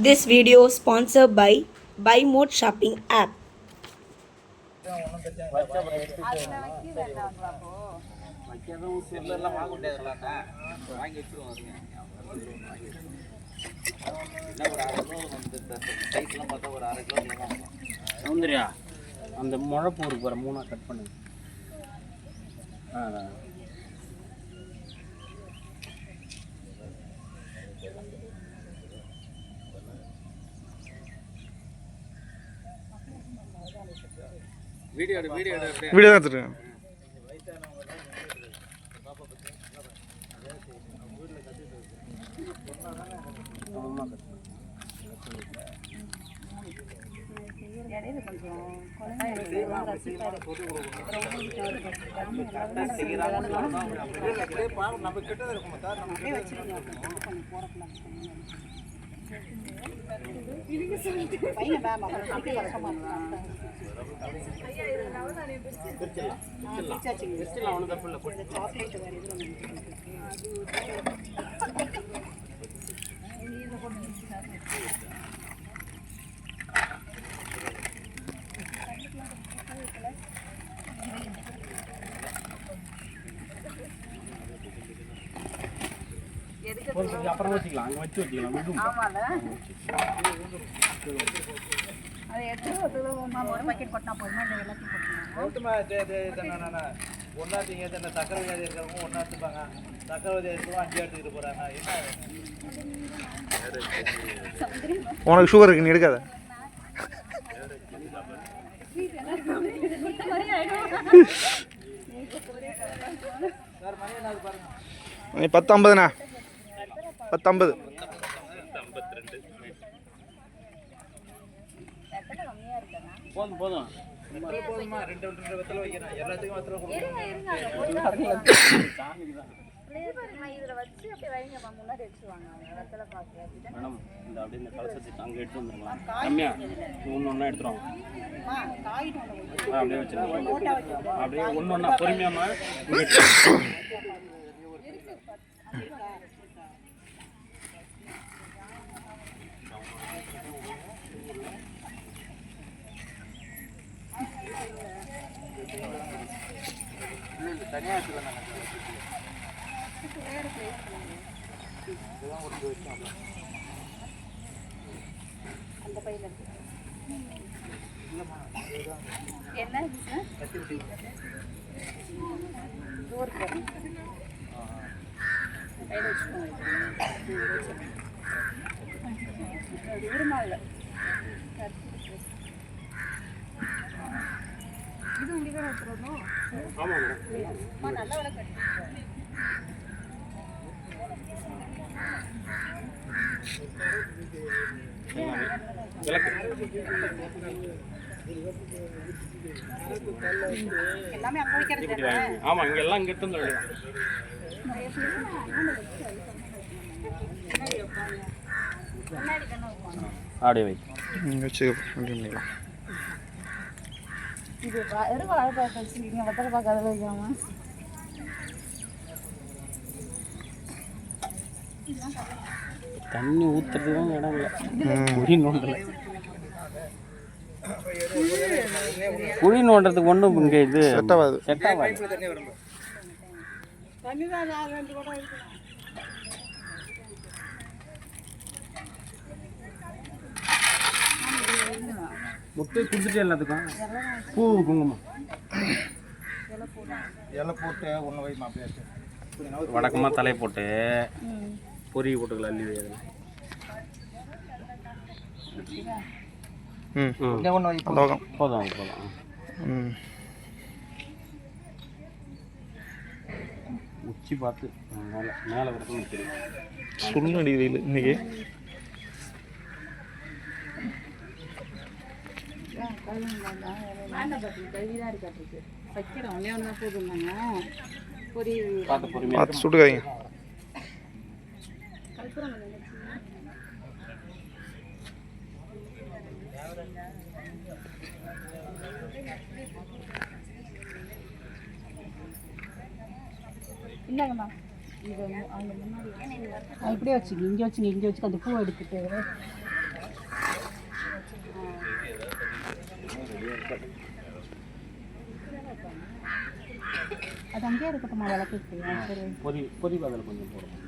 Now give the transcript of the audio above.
This video is sponsored by Buy Mode Shopping app. Soundarya அந்த முழப்பூ இருக்கு பாரு, மூணா கட் பண்ணுங்க. வீடியோ தான் எடுத்துருக்கேன். அப்புறம் வச்சுக்கலாம், அங்கே வச்சு வச்சுக்கலாம். அதை எடுத்து ஒரு பக்கெட் கொட்டினா போதுமா? இந்த எல்லாத்தையும் கொட்டினா ஒன்றாத்திங்க சக்கரை வியாதி இருக்கிறவங்க ஒன்றா எடுத்துப்பாங்க, சக்கரை வியாதி இருக்கிறவங்க 5 எடுத்துக்கிட்டு போகிறாங்க. என்ன உனக்கு சுகர் இருக்கு, நீ எடுக்காத. சார் மணி என்ன பாருங்க, 10:50ண்ணா, 10:50. போதும் போதும். போதுமா? 2 வெத்தலை வைக்கணும், எல்லாத்துக்கும் வெத்தலை கொடுக்கணும். மேடம் இந்த அப்படியே இந்த கலசத்துக்கு அங்கே எடுத்து வந்துருங்களா? கம்மியா ஒன்று ஒன்றா எடுத்துருவாங்க. அப்படியே வச்சுருவாங்க, அப்படியே ஒன்று ஒன்றா பொறுமையாமா. தனியாக எடுத்துக்கலாம். அந்த பையில என்ன உருமாவில் இது உங்களுக்கு எடுத்துருவோம். ஆமாம் மேடம், நல்ல விலை கட்டி எல்லாமே அங்கே வைக்கிறது. ஆமாம், இங்கே எல்லாம் இங்கே எடுத்து வந்து அப்படியே வை வச்சு பண்ணிக்கலாம். இது எதுக்கு வாழைப்பழத்தை வச்சுருக்கீங்க? வெத்தலை பார்க்காத வைக்காம தண்ணி ஊற்றுறதுக்கும் இடம் இல்லை, குழி நோண்டல. குழி நோண்டுறதுக்கு ஒன்றும் இங்கே இது செட் ஆகாது. முட்டை கொடுத்துட்டு எல்லாத்துக்கும் பூ குங்குமம் இலை போட்டு ஒன்று வை மாப்பிள்ளையாச்சு. வடக்கமாக தலை போட்டு பொறி போட்டுக்கலாம். அள்ளி ஒன்று வை. போதும் போதும் போதும். உச்சி பார்த்து மேலே மேலே வரைக்கும் தெரியும். சுண்ணு அடிக்கிறீங்க இன்னைக்கு. பார்த்து சுட்டுக்காதீங்க. இல்லைங்கம்மா, இது அங்கே முன்னாடி இப்படியே வச்சுங்க, இங்கே வச்சுங்க, இங்கே வச்சுக்க அந்த பூவை எடுத்துட்டு அது அங்கேயே இருக்கட்டுமா விளக்கு? சரி பொரி பதில் கொஞ்சம் போடுவோம்.